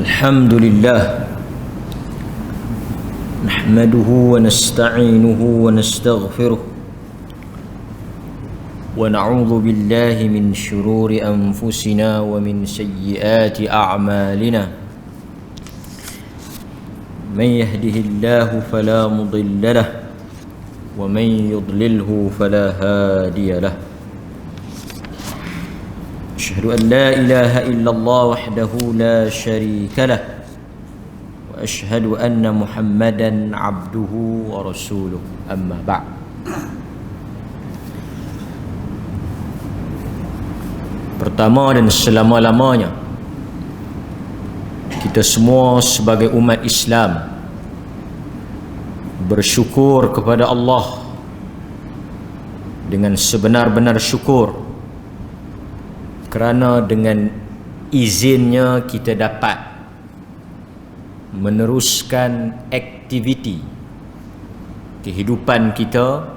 الحمد لله نحمده ونستعينه ونستغفره ونعوذ بالله من شرور أنفسنا ومن سيئات أعمالنا من يهده الله فلا مضل له ومن يضلله فلا هادي له أشهد أن لا إله إلا الله وحده لا شريك له وأشهد أن محمدا عبده ورسوله أما بعد. Pertama dan selama-lamanya, kita semua sebagai umat Islam bersyukur kepada Allah dengan sebenar-benar syukur, kerana dengan izinnya kita dapat meneruskan aktiviti kehidupan kita,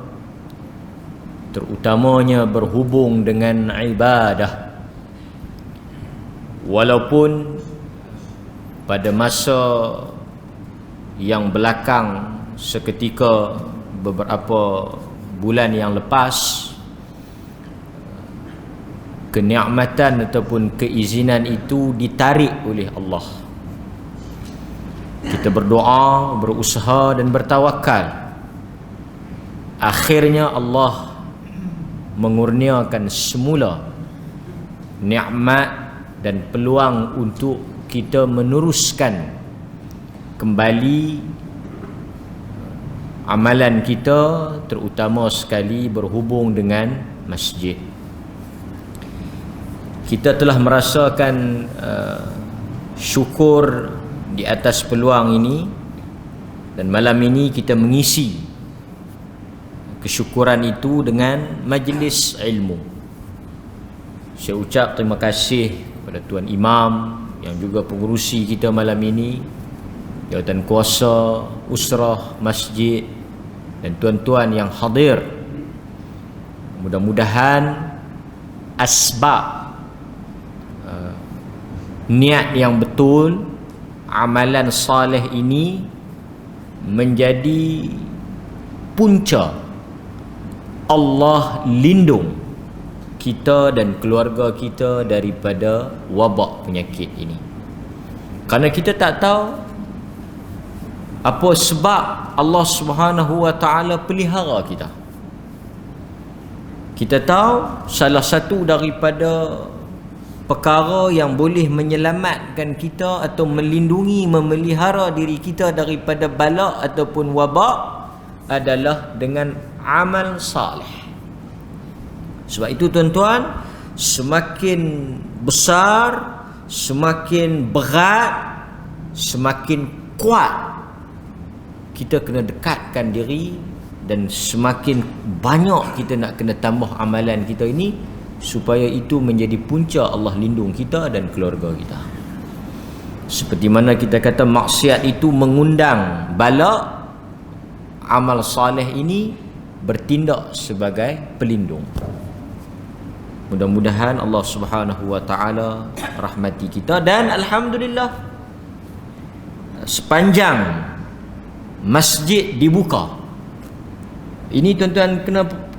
terutamanya berhubung dengan ibadah. Walaupun pada masa yang belakang, seketika beberapa bulan yang lepas, kenikmatan ataupun keizinan itu ditarik oleh Allah. Kita berdoa, berusaha dan bertawakal. Akhirnya Allah mengurniakan semula nikmat dan peluang untuk kita meneruskan kembali amalan kita, terutama sekali berhubung dengan masjid. Kita telah merasakan syukur di atas peluang ini, dan malam ini kita mengisi kesyukuran itu dengan majlis ilmu. Saya ucap terima kasih kepada Tuan Imam yang juga pengurusi kita malam ini, jawatan kuasa usrah masjid, dan tuan-tuan yang hadir. Mudah-mudahan asbab niat yang betul, amalan saleh ini menjadi punca Allah lindung kita dan keluarga kita daripada wabak penyakit ini. Kerana kita tak tahu apa sebab Allah Subhanahu wa taala pelihara kita. Kita tahu salah satu daripada perkara yang boleh menyelamatkan kita atau melindungi, memelihara diri kita daripada bala ataupun wabak adalah dengan amal saleh. Sebab itu tuan-tuan, semakin besar, semakin berat, semakin kuat kita kena dekatkan diri, dan semakin banyak kita nak kena tambah amalan kita ini, supaya itu menjadi punca Allah lindung kita dan keluarga kita. Seperti mana kita kata maksiat itu mengundang bala, amal saleh ini bertindak sebagai pelindung. Mudah-mudahan Allah Subhanahu wa taala rahmati kita, dan alhamdulillah sepanjang masjid dibuka. Ini tuan-tuan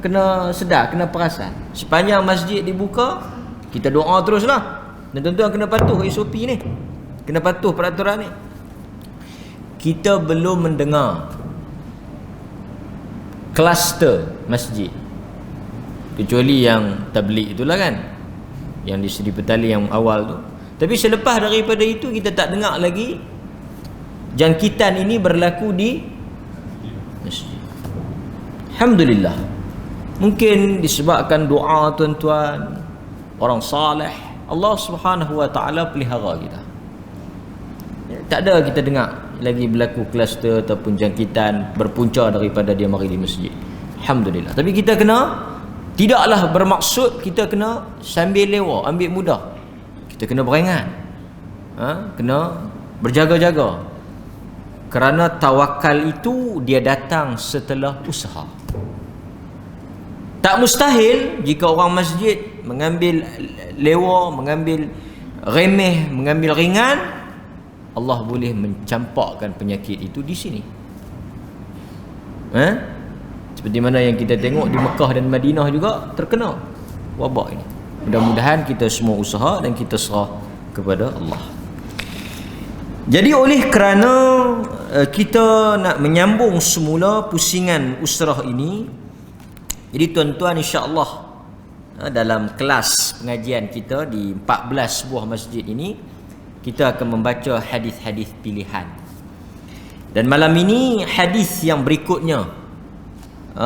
kena sedar, kena perasan. Sepanjang masjid dibuka, kita doa teruslah. Dan tuan-tuan kena patuh SOP ni, kena patuh peraturan ni. Kita belum mendengar kluster masjid, kecuali yang tabligh itulah kan, yang di Seri Petali yang awal tu. Tapi selepas daripada itu, kita tak dengar lagi jangkitan ini berlaku di masjid. Alhamdulillah. Mungkin disebabkan doa tuan-tuan, orang saleh, Allah Subhanahu wa taala pelihara kita. Tak ada kita dengar lagi berlaku kluster ataupun jangkitan berpunca daripada dia mari di masjid. Alhamdulillah. Tapi kita kena, tidaklah bermaksud kita kena sambil lewa, ambil mudah. Kita kena beringat, kena berjaga-jaga. Kerana tawakal itu dia datang setelah usaha. Tak mustahil jika orang masjid mengambil lewa, mengambil remeh, mengambil ringan, Allah boleh mencampakkan penyakit itu di sini. Seperti mana yang kita tengok di Mekah dan Madinah juga terkena wabak ini. Mudah-mudahan kita semua usaha dan kita serah kepada Allah. Jadi oleh kerana kita nak menyambung semula pusingan usrah ini, jadi tuan-tuan, insya-Allah dalam kelas pengajian kita di 14 buah masjid ini, kita akan membaca hadis-hadis pilihan. Dan malam ini hadis yang berikutnya,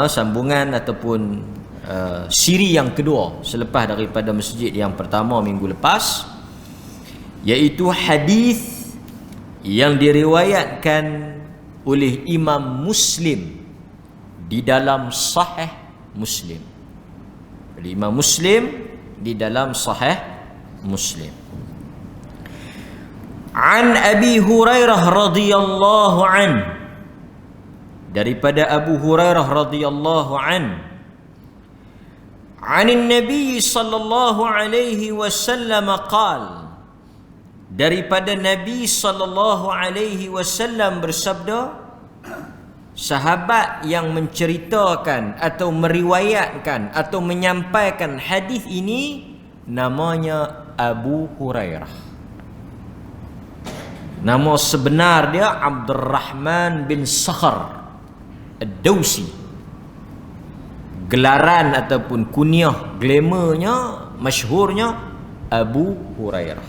sambungan ataupun siri yang kedua selepas daripada masjid yang pertama minggu lepas, iaitu hadis yang diriwayatkan oleh Imam Muslim di dalam Sahih Muslim. Oleh Imam Muslim di dalam Sahih Muslim. An Abi Hurairah radhiyallahu an, daripada Abu Hurairah radhiyallahu an, anin Nabi sallallahu alaihi wasallam qala, daripada Nabi sallallahu alaihi wasallam bersabda, sahabat yang menceritakan atau meriwayatkan atau menyampaikan hadis ini namanya Abu Hurairah. Nama sebenar dia Abdurrahman bin Sakhar Ad-Dawsi. Gelaran ataupun kunyah, glamournya, masyhurnya Abu Hurairah.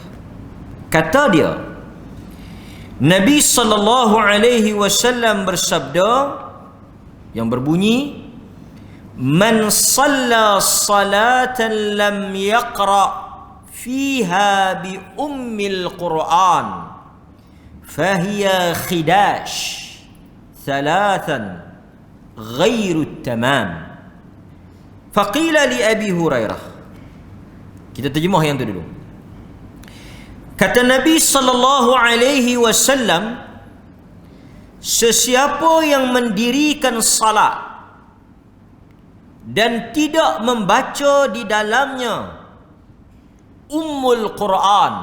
Kata dia, Nabi sallallahu alaihi wasallam bersabda yang berbunyi, man shalla salatan lam yaqra fiha bi ummil Quran fahiya khidash thalathan ghairu tamam. Faqila li Abi Hurairah. Kita terjemah yang tu dulu. Kata Nabi sallallahu alaihi wasallam, sesiapa yang mendirikan salat dan tidak membaca di dalamnya Ummul Quran,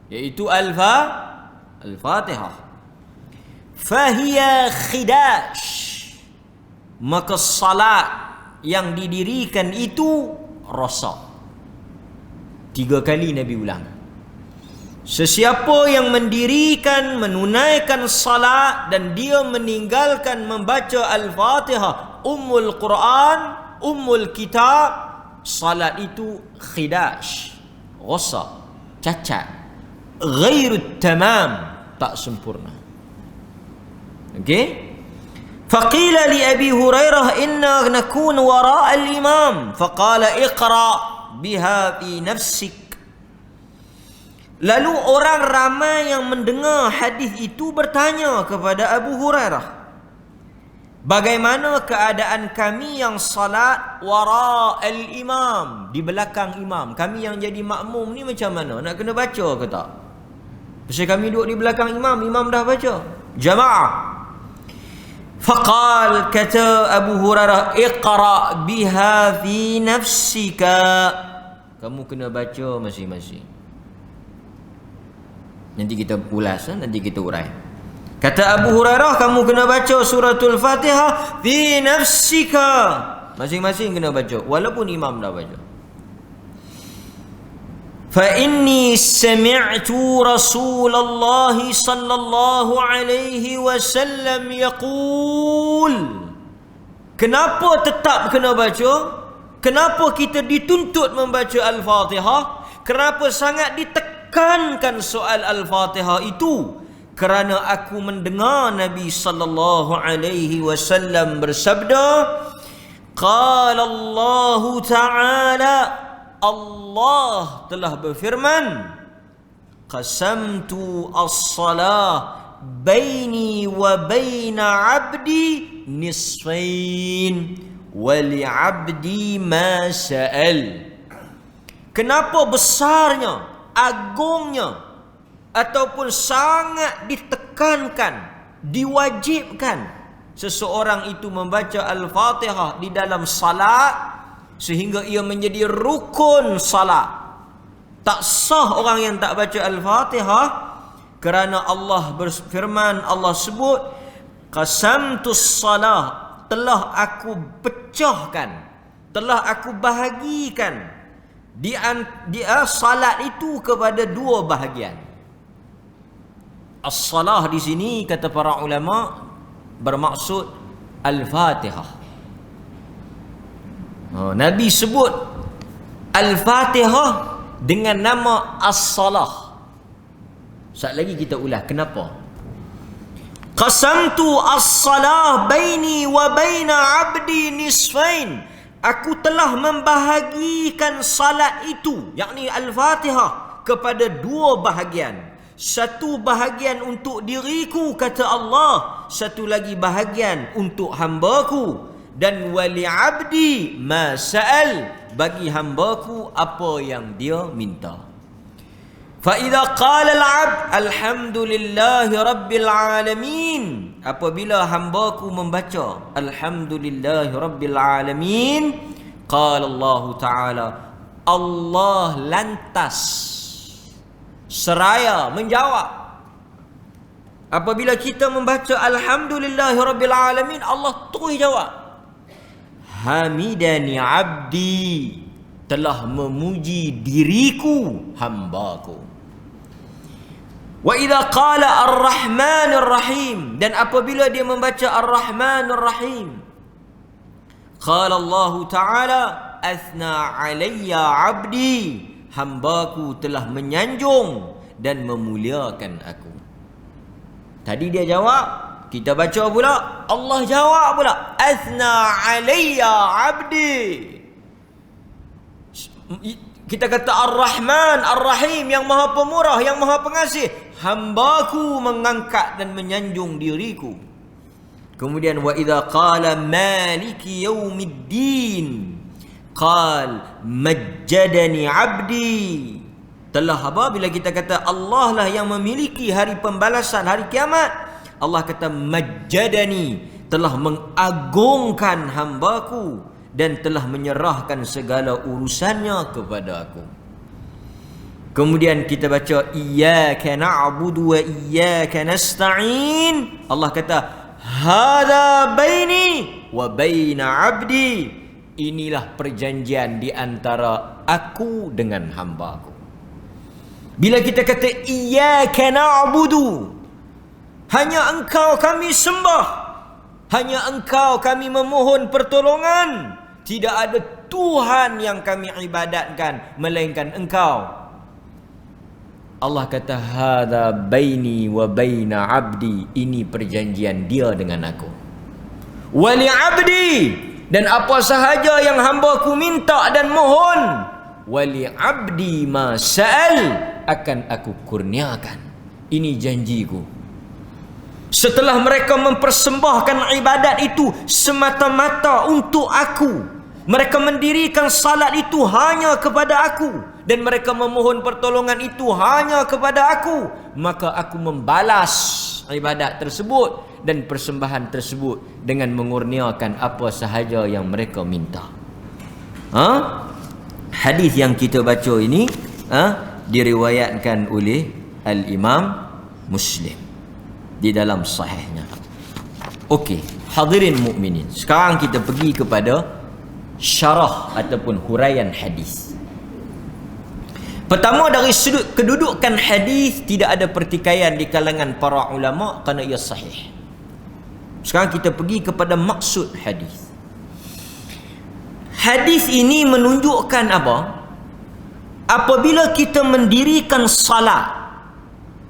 iaitu Al-Fatihah, fahiya khidash, maka salat yang didirikan itu rosak. 3 kali Nabi ulang. Sesiapa yang mendirikan, menunaikan salat dan dia meninggalkan membaca Al-Fatihah, Ummul Quran, Ummul Kitab, salat itu khidash, rosak, cacat, ghairu tamam, tak sempurna. Okey? Faqila li Abi Hurairah inna nakun wara' al-imam, faqala iqra biha fi nafsik. Lalu orang ramai yang mendengar hadis itu bertanya kepada Abu Hurairah, bagaimana keadaan kami yang salat wara' al-imam, di belakang imam? Kami yang jadi makmum ni macam mana? Nak kena baca ke tak? Pasal kami duduk di belakang imam, imam dah baca jamaah. Faqal, kata Abu Hurairah, iqra biha fi nafsika, kamu kena baca masing-masing. Nanti kita ulas, nanti kita urai. Kata Abu Hurairah, kamu kena baca suratul Fatihah fi nafsika, masing-masing kena baca walaupun imam dah baca. Fa inni sami'tu Rasulullah sallallahu alaihi wasallam yaqul. Kenapa tetap kena baca? Kenapa kita dituntut membaca Al-Fatihah? Kenapa sangat ditekankan soal Al-Fatihah itu? Kerana aku mendengar Nabi sallallahu alaihi wasallam bersabda, qala Allah Ta'ala, Allah telah berfirman, qasamtu as-salah baini wa baina abdi nisfain wa li abdi ma sa'al. Kenapa besarnya, agungnya, ataupun sangat ditekankan, diwajibkan seseorang itu membaca Al-Fatihah di dalam salat, sehingga ia menjadi rukun salat. Tak sah orang yang tak baca Al-Fatihah. Kerana Allah berfirman, Allah sebut, qasamtus salah, telah aku pecahkan, telah aku bahagikan dia salat itu kepada dua bahagian. As-salah di sini kata para ulama bermaksud Al-Fatihah. Nabi sebut Al-Fatihah dengan nama As-Salah. Sekali lagi kita ulas, kenapa? Qasamtu as-salah baini wa baina abdi nisfain. Aku telah membahagikan salat itu, yakni Al-Fatihah, kepada dua bahagian. Satu bahagian untuk diriku, kata Allah. Satu lagi bahagian untuk hambaku. Dan wali abdi ma sa'al, bagi hambaku apa yang dia minta. فَإِذَا قَالَ الْعَبْدُ الْحَمْدُ لِلَّهِ رَبِّ الْعَالَمِينَ, apabila hambaku membaca Alhamdulillahi Rabbil Alamin, qala Allah Ta'ala, Allah lantas seraya menjawab. Apabila kita membaca Alhamdulillahi Rabbil Alamin, Allah terus jawab, Hamidani abdi, telah memuji diriku hambaku. Wa idza qala ar-rahmanir rahim, dan apabila dia membaca ar-rahmanir rahim, qala Allah Ta'ala athna alayya abdi, hambaku telah menyanjung dan memuliakan aku. Tadi dia jawab, kita baca pula, Allah jawab pula, athna alayya abdi. Kita kata Ar-Rahman, Ar-Rahim, yang maha pemurah, yang maha pengasih, hambaku mengangkat dan menyanjung diriku. Kemudian wa idza qala maliki yaumiddin, qal majjadani abdi. Telah apa? Bila kita kata Allah lah yang memiliki hari pembalasan, hari kiamat, Allah kata majjadani, telah mengagungkan hambaku dan telah menyerahkan segala urusannya kepada aku. Kemudian kita baca iyyaka na'budu wa iyyaka nasta'in. Allah kata hadza baini wa baina 'abdi. Inilah perjanjian di antara aku dengan hamba-Ku. Bila kita kata iyyaka na'budu, hanya Engkau kami sembah, hanya Engkau kami memohon pertolongan, tidak ada Tuhan yang kami ibadatkan melainkan Engkau. Allah kata hadza baini wa baina 'abdi, ini perjanjian dia dengan aku. Wa li 'abdi, dan apa sahaja yang hamba-Ku minta dan mohon, wa li 'abdi ma sa'al, akan aku kurniakan. Ini janjiku. Setelah mereka mempersembahkan ibadat itu semata-mata untuk aku, mereka mendirikan salat itu hanya kepada aku, dan mereka memohon pertolongan itu hanya kepada aku, maka aku membalas ibadat tersebut dan persembahan tersebut dengan mengurniakan apa sahaja yang mereka minta. Hadis yang kita baca ini diriwayatkan oleh Al-Imam Muslim di dalam sahihnya. Okey, hadirin mukminin, sekarang kita pergi kepada syarah ataupun huraian hadis. Pertama, dari sudut kedudukan hadis tidak ada pertikaian di kalangan para ulama kerana ia sahih. Sekarang kita pergi kepada maksud hadis. Hadis ini menunjukkan apa? Apabila kita mendirikan salat,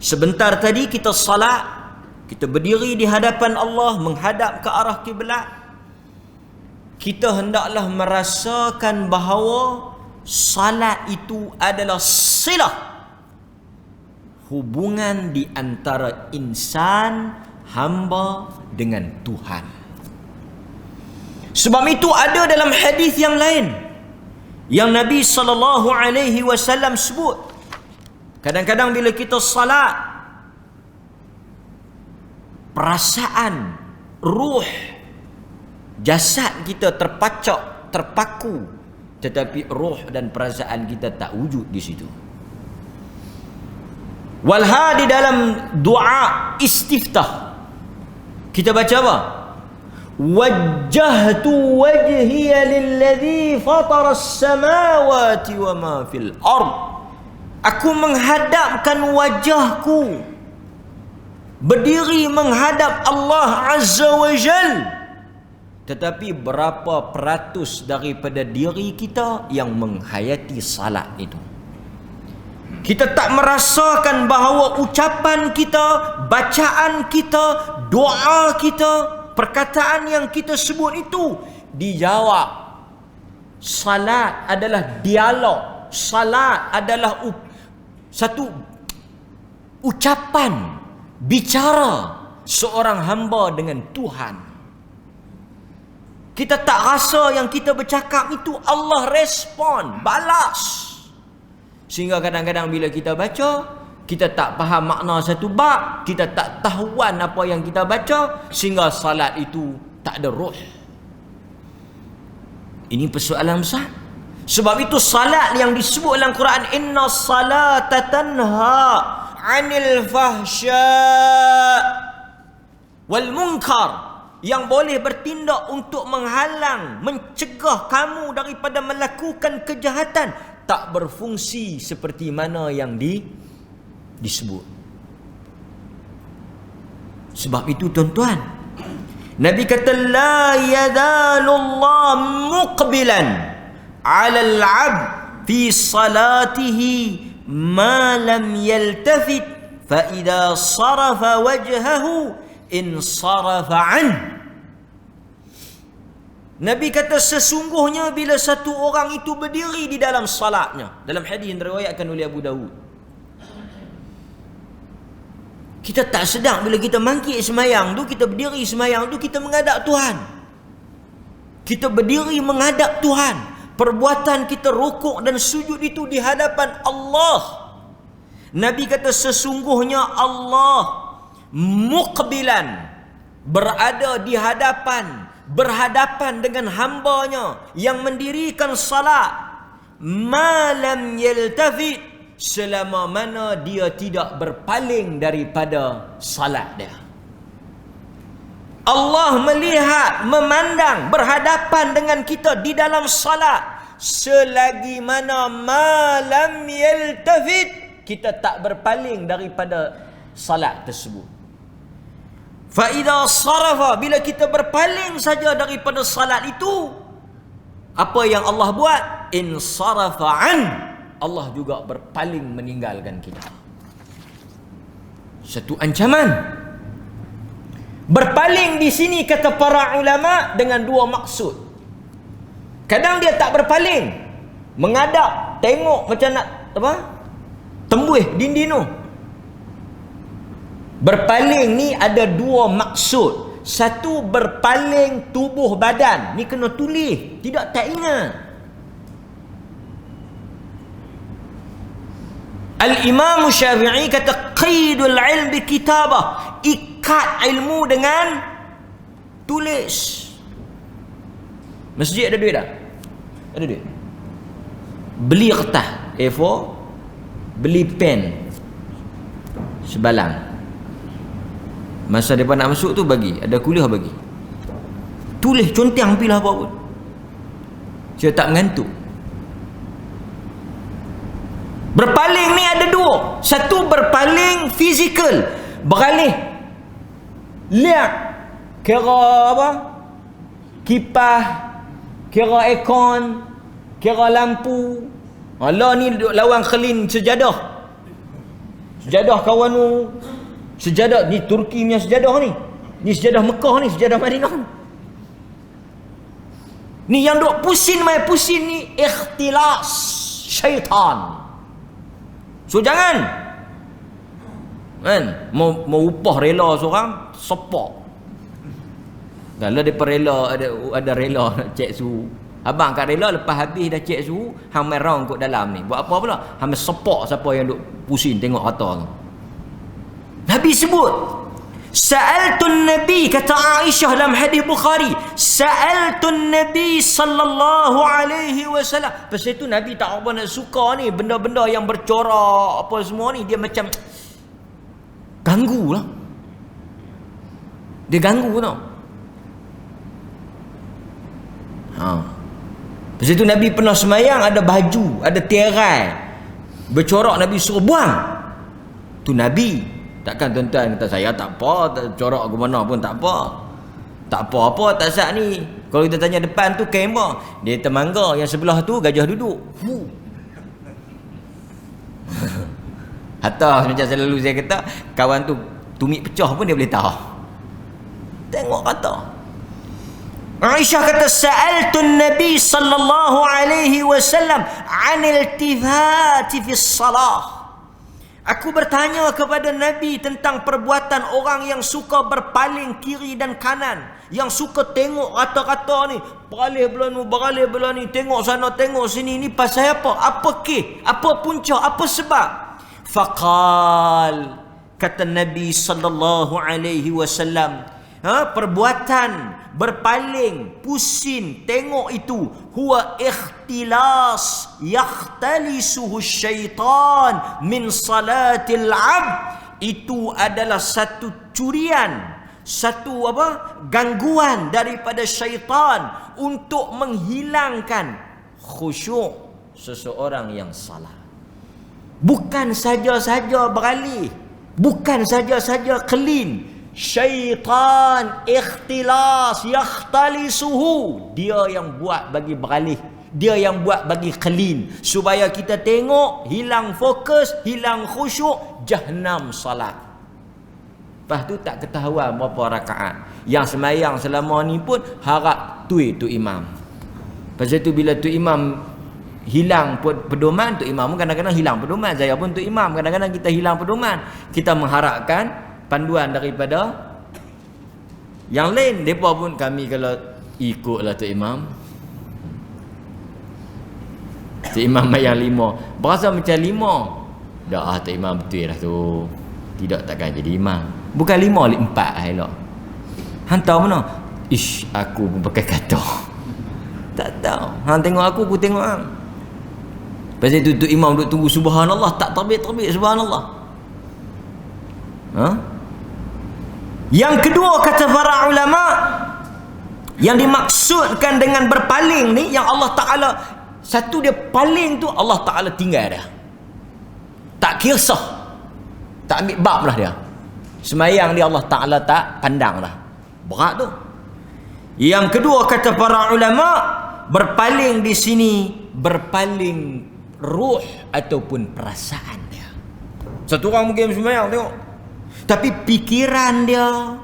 sebentar tadi kita salat, kita berdiri di hadapan Allah menghadap ke arah kiblat, kita hendaklah merasakan bahawa salat itu adalah silah, hubungan di antara insan, hamba dengan Tuhan. Sebab itu ada dalam hadis yang lain yang Nabi SAW sebut, kadang-kadang bila kita salat, perasaan, ruh, jasad kita terpacak, terpaku, tetapi roh dan perasaan kita tak wujud di situ. Walha di dalam doa istiftah kita baca apa? Wajjahtu wajhiya lilladzi fatara as-samawati wa ma fil ard. Aku menghadapkan wajahku, berdiri menghadap Allah Azza wa Jal. Tetapi berapa peratus daripada diri kita yang menghayati salat itu? Kita tak merasakan bahawa ucapan kita, bacaan kita, doa kita, perkataan yang kita sebut itu dijawab. Salat adalah dialog. Salat adalah satu ucapan, bicara seorang hamba dengan Tuhan. Kita tak rasa yang kita bercakap itu Allah respon, balas. Sehingga kadang-kadang bila kita baca, kita tak faham makna satu bab, kita tak tahuan apa yang kita baca, sehingga salat itu tak ada roh. Ini persoalan besar. Sebab itu salat yang disebut dalam Quran, inna salata tanha 'anil fahsya wal munkar, yang boleh bertindak untuk menghalang, mencegah kamu daripada melakukan kejahatan, tak berfungsi seperti mana yang disebut. Sebab itu tuan-tuan, Nabi kata la yazalullah muqbilan 'ala al-'abd fi salatihi ma lam yaltafit fa idza sarafa wajhahu in sarafa an. Nabi kata sesungguhnya bila satu orang itu berdiri di dalam salatnya, dalam hadis yang diriwayatkan oleh Abu Dawud, kita tak sedar bila kita mangkit semayang tu, kita berdiri semayang tu, kita menghadap Tuhan. Kita berdiri menghadap Tuhan. Perbuatan kita rukuk dan sujud itu di hadapan Allah. Nabi kata sesungguhnya Allah muqbilan, berada di hadapan, berhadapan dengan hambanya yang mendirikan salat, malam yaltafit, selama mana dia tidak berpaling daripada salat dia. Allah melihat, memandang, berhadapan dengan kita di dalam salat selagi mana malam yaltafit, kita tak berpaling daripada salat tersebut. Fa idza sarafa, bila kita berpaling saja daripada salat itu, apa yang Allah buat? In sarafa an, Allah juga berpaling meninggalkan kita. Satu ancaman. Berpaling di sini kata para ulama dengan dua maksud. Kadang dia tak berpaling, menghadap, tengok macam nak apa? Tembus dinding tu. Berpaling ni ada dua maksud. Satu, berpaling tubuh badan. Ni kena tulis, tidak tak ingat. Al-Imam Syafi'i kata qaidul ilmi kitabah, ikat ilmu dengan tulis. Masjid ada duit tak? Ada duit. Beli kertas A4, beli pen sebalang. Masa mereka nak masuk tu bagi, ada kuliah bagi. Tulis contang pilah apa pun. Saya tak mengantuk. Berpaling ni ada dua. Satu berpaling fizikal, beralih. Lihat kira apa? Kipas, kira aircon, kira lampu. Allah ni duduk lawan kelin sejadah. Sejadah kawan tu. Sejadah ni Turki punya sejadah ni. Ni sejadah Mekah ni, sejadah Madinah ni. Ni yang duk pusing mai pusing ni ikhtilas syaitan. So jangan kan mau upah rela seorang support. Kalau depa rela ada rela nak cek suhu. Abang kat rela lepas habis dah cek suhu, hang mai round kat dalam ni. Buat apa pula? Hang support siapa yang duk pusing tengok harta tu. Nabi sebut, sa'altun Nabi, kata Aisyah dalam hadis Bukhari, sa'altun Nabi sallallahu alaihi wasallam. Pasal itu Nabi tak apa nak suka ni benda-benda yang bercorak apa semua ni, dia macam Ganggu lah. Dia ganggu tau. Lepas itu Nabi pernah semayang, ada baju, ada tirai bercorak, Nabi suruh buang. Tu Nabi. Takkan tuan-tuan kata saya tak apa, tak corak ke mana pun tak apa. Tak apa-apa, tak sat ni. Kalau kita tanya depan tu kamera, dia temangga, yang sebelah tu gajah duduk. Hatta macam selalu saya kata, kawan tu tumit pecah pun dia boleh tahu. Tengok kata. Aisyah kata, sa'altu Nabi sallallahu alaihi wasallam 'an iltifati fi shalah. Aku bertanya kepada Nabi tentang perbuatan orang yang suka berpaling kiri dan kanan, yang suka tengok rata-rata ni, beralih belah ni, tengok sana tengok sini, ni pasal apa? Apa ke? Apa punca? Apa sebab? Faqal, kata Nabi sallallahu alaihi wasallam, perbuatan berpaling, pusing, tengok itu, huwa ikhtilas yakhtalisuhu syaitan min salatil abd. Itu adalah satu curian, satu gangguan daripada syaitan untuk menghilangkan khusyuk seseorang yang salah. Bukan saja-saja beralih, bukan saja-saja clean, syaitan ikhtilas yakhtalisuhu, dia yang buat bagi beralih, dia yang buat bagi clean, supaya kita tengok hilang fokus, hilang khusyuk, jahannam salat. Lepas tu tak ketahuan berapa rakaat. Yang semayang selama ni pun harap tu imam. Pasal tu bila tu imam hilang pedoman, tu imam pun kadang-kadang hilang pedoman. Saya pun tu imam, kadang-kadang kita hilang pedoman. Kita mengharapkan panduan daripada yang lain. Mereka pun, kami kalau ikutlah tu imam, tu imam yang 5 berasa macam 5 dah, tu imam betul lah tu, tidak takkan jadi imam. Bukan 5, 4 elok. Hantar mana? Ish, aku pun pakai kata tak tahu. Hang tengok aku tengok hang. Pasal itu tu imam duduk tunggu subhanallah, tak terbit subhanallah. Yang kedua, kata para ulama, yang dimaksudkan dengan berpaling ni, yang Allah Ta'ala, satu dia paling tu Allah Ta'ala tinggal dah, tak kisah, tak ambil bab lah dia. Semayang dia Allah Ta'ala tak pandang dah. Berat tu. Yang kedua, kata para ulama, berpaling di sini berpaling ruh ataupun perasaan dia. Satu orang mungkin semayang tengok, tapi pikiran dia,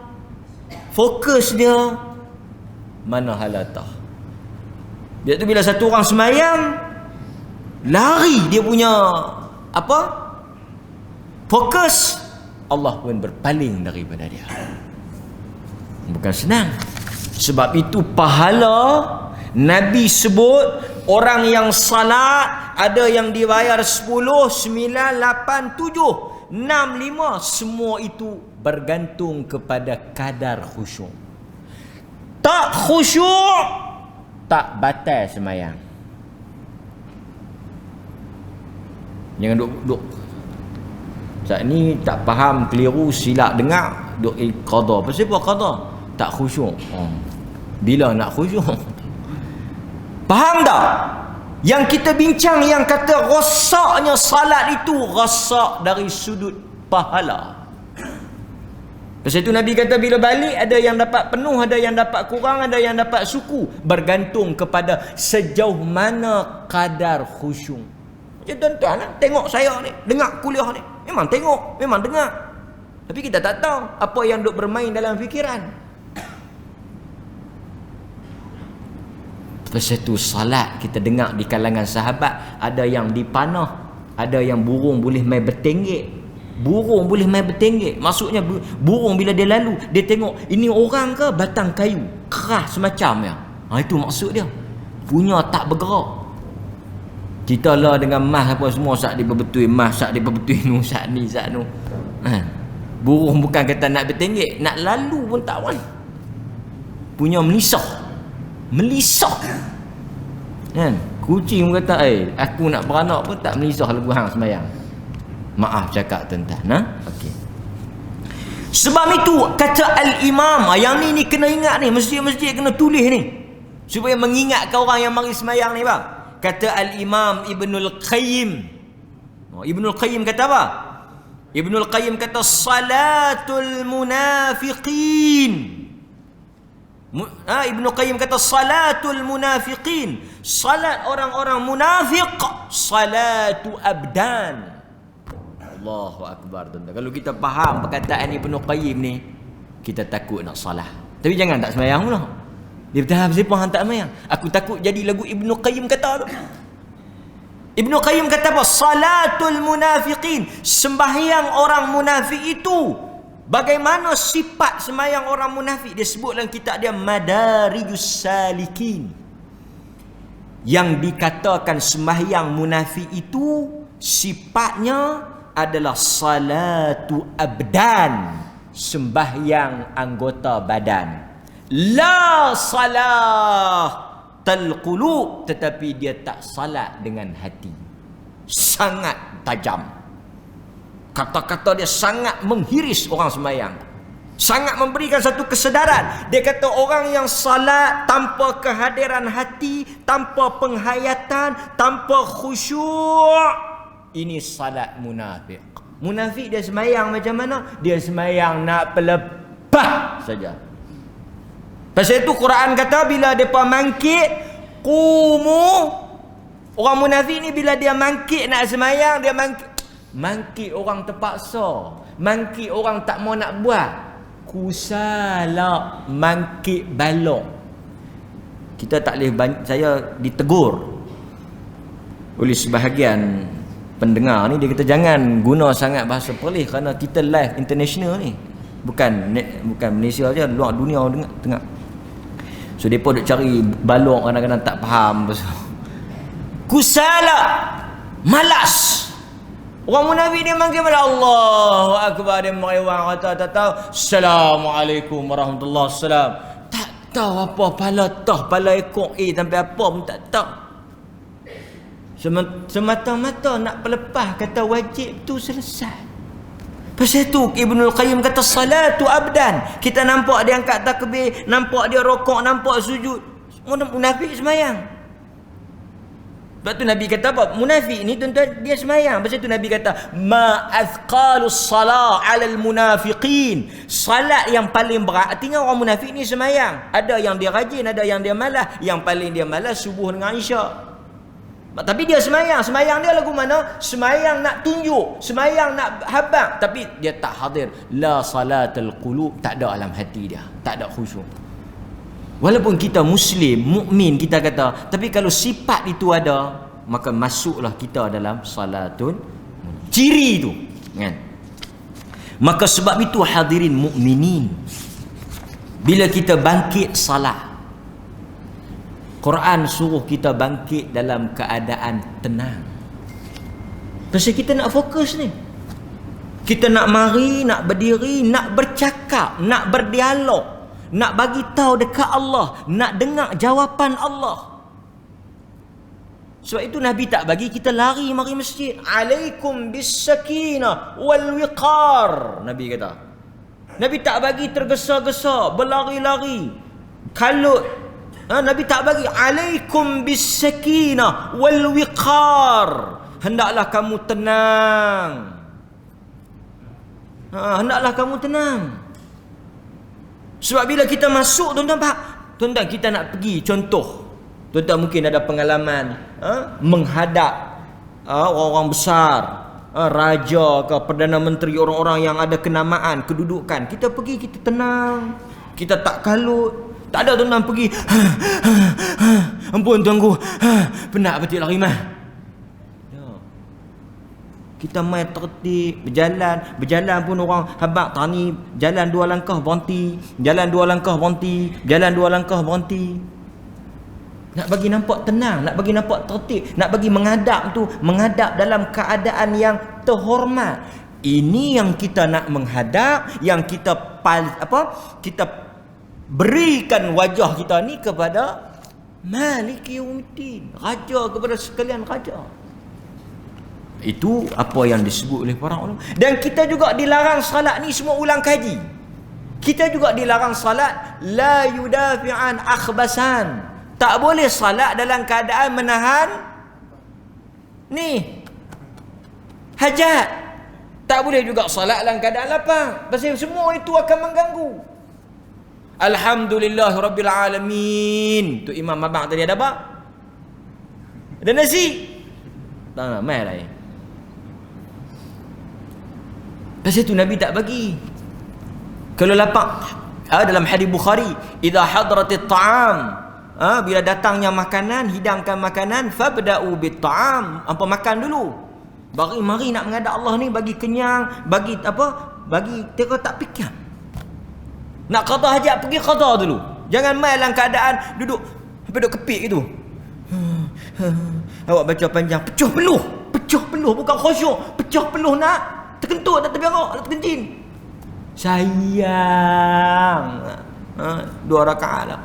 fokus dia mana halatah. Dia tu bila satu orang semayang, lari dia punya fokus, Allah pun berpaling daripada dia. Bukan senang. Sebab itu pahala Nabi sebut orang yang salat ada yang dibayar 10, 9, 8, 7, 6, 5, semua itu bergantung kepada kadar khusyuk. Tak khusyuk, tak batal semayang. Jangan duk saat ni tak faham, keliru, silap dengar, duk qada. Pasal apa qada? Tak khusyuk. Bila nak khusyuk? Faham tak? Yang kita bincang, yang kata rosaknya salat itu rosak dari sudut pahala. Pasal itu Nabi kata bila balik ada yang dapat penuh, ada yang dapat kurang, ada yang dapat suku, bergantung kepada sejauh mana kadar khusyuk. Macam tuan-tuan lah, tengok saya ni, dengar kuliah ni, memang tengok, memang dengar, tapi kita tak tahu apa yang duk bermain dalam fikiran. Pasal tu salat kita dengar di kalangan sahabat, ada yang dipanah, ada yang burung boleh main bertenggek. Burung boleh main bertenggek, maksudnya burung bila dia lalu, dia tengok ini orang ke batang kayu keras semacam ya. Itu maksud dia, punya tak bergerak. Kita lah dengan mah apa semua, sak dia berbetui mah, sak dia berbetui nu, sak ni sak nu. Burung bukan kata nak bertenggek, nak lalu pun tak wan. Punya melisah kan. Kucing pun kata aku nak beranak pun tak melisah lagu hang sembayang. Maaf cakap tuan-tuan. Okey. Sebab itu kata al-imam, yang ni kena ingat ni, masjid-masjid kena tulis ni supaya mengingatkan orang yang mari semayang ni, bang. Kata al-imam Ibnul Qayyim. Ibnul Qayyim kata apa? Ibnul Qayyim kata salatul munafiqin. Ibnu Qayyim kata salatul munafiqin, salat orang-orang munafik, salatu abdan. Allahu akbar, tuan-tuan. Kalau kita faham perkataan Ibnu Qayyim ni, kita takut nak salah. Tapi jangan tak sembahyang pula. Dia bertahan siapa hang tak sembahyang? Aku takut jadi lagu Ibnu Qayyim kata tu. Ibnu Qayyim kata apa? Salatul munafiqin, sembahyang orang munafik itu. Bagaimana sifat sembahyang orang munafik? Dia sebut dalam kitab dia Madarijus Salikin. Yang dikatakan sembahyang munafik itu sifatnya adalah salatu abdan, sembahyang anggota badan. La salah talqulub, tetapi dia tak salat dengan hati. Sangat tajam. Kata-kata dia sangat menghiris orang sembahyang. Sangat memberikan satu kesedaran. Dia kata orang yang salat tanpa kehadiran hati, tanpa penghayatan, tanpa khusyuk, ini salat munafik. Munafik dia sembahyang macam mana? Dia sembahyang nak pelepah saja. Pasal itu Quran kata bila mereka mangkit, qumu. Orang munafik ni bila dia mangkit nak sembahyang, dia mangkit orang terpaksa, mangkit orang tak mau nak buat, kusala, mangkit balok. Kita tak boleh, saya ditegur oleh sebahagian pendengar ni, dia kata jangan guna sangat bahasa Perlis kerana kita live international ni, bukan Malaysia je, luar dunia tengah. So depa duk cari balok, kadang-kadang tak faham pasal kusala, malas. Orang munafik dia manggil pada Allahu akbar, dia merewang kata tak tahu Assalamualaikum warahmatullahi wabarakatuh. Tak tahu apa pala tah pala ekor sampai apa pun tak tahu. Semata-mata nak pelepah kata wajib tu selesai. Pasal tu Ibnul Qayyim kata salatu abdan. Kita nampak dia angkat takbir, nampak dia rokok, nampak sujud. Munafik sembahyang. Sebab tu Nabi kata apa? Munafik ni tuan-tuan dia sembahyang. Pasal tu Nabi kata ma azqalus salah 'alal munafiqin. Salat yang paling berat, artinya orang munafik ni sembahyang. Ada yang dia rajin, ada yang dia malas. Yang paling dia malas subuh dengan isyak. Tapi dia sembahyang. Sembahyang dia lagu mana? Sembahyang nak tunjuk, sembahyang nak habaq, tapi dia tak hadir. La salatul qulub, tak ada dalam hati dia, tak ada khusyuk. Walaupun kita muslim, mukmin, kita kata, tapi kalau sifat itu ada, maka masuklah kita dalam salatun, ciri itu, kan? Maka sebab itu hadirin mukminin, bila kita bangkit salat, Quran suruh kita bangkit dalam keadaan tenang. Pasal kita nak fokus ni. Kita nak mari, nak berdiri, nak bercakap, nak berdialog, nak bagi tahu dekat Allah, nak dengar jawapan Allah. Sebab itu Nabi tak bagi kita lari mari masjid. Alaikum bis-sakinah wal wiqar, Nabi kata. Nabi tak bagi tergesa-gesa, berlari-lari, kalut. Nabi tak bagi. Alaikum bis-sakinah wal wiqar, hendaklah kamu tenang. Hendaklah kamu tenang. Sebab bila kita masuk, tuan-tuan faham? Tuan-tuan, kita nak pergi, contoh, tuan-tuan mungkin ada pengalaman menghadap orang-orang besar, raja ke Perdana Menteri, orang-orang yang ada kenamaan, kedudukan. Kita pergi, kita tenang, kita tak kalut. Tak ada tuan-tuan pergi, ampun tuanku, penat betul lari mah. Kita main tertib, berjalan pun orang habaq tani, jalan 2 langkah berhenti, jalan 2 langkah berhenti, jalan 2 langkah berhenti. Nak bagi nampak tenang, nak bagi nampak tertib, nak bagi menghadap tu, menghadap dalam keadaan yang terhormat. Ini yang kita nak menghadap, yang kita kita berikan wajah kita ni kepada Maliki Yaumiddin, raja kepada sekalian raja. Itu apa yang disebut oleh para ulama. Dan kita juga dilarang salat ni semua ulang kaji. Kita juga dilarang salat la yudafi'an akhbasan. Tak boleh salat dalam keadaan menahan ni hajat. Tak boleh juga salat dalam keadaan lapar. Pasal semua itu akan mengganggu. Alhamdulillahirabbil alamin. Tu Imam Abang tadi ada apa? Ada nasi. Tak mai lain. Pasal itu Nabi tak bagi. Kalau lapar, dalam hadis Bukhari, idza hadratit ta'am, bila datangnya makanan, hidangkan makanan, fabda'u bit ta'am, apa makan dulu. Mari nak menghadap Allah ni bagi kenyang, bagi apa? Bagi teka tak fikir. Nak qada hajat pergi qada dulu. Jangan mai dalam keadaan duduk kepik gitu. Awak baca panjang, pecah peluh bukan khusyuk, pecah peluh nak terkentut, nak terberak, nak terkencing. Sayang. 2 rakaat lah.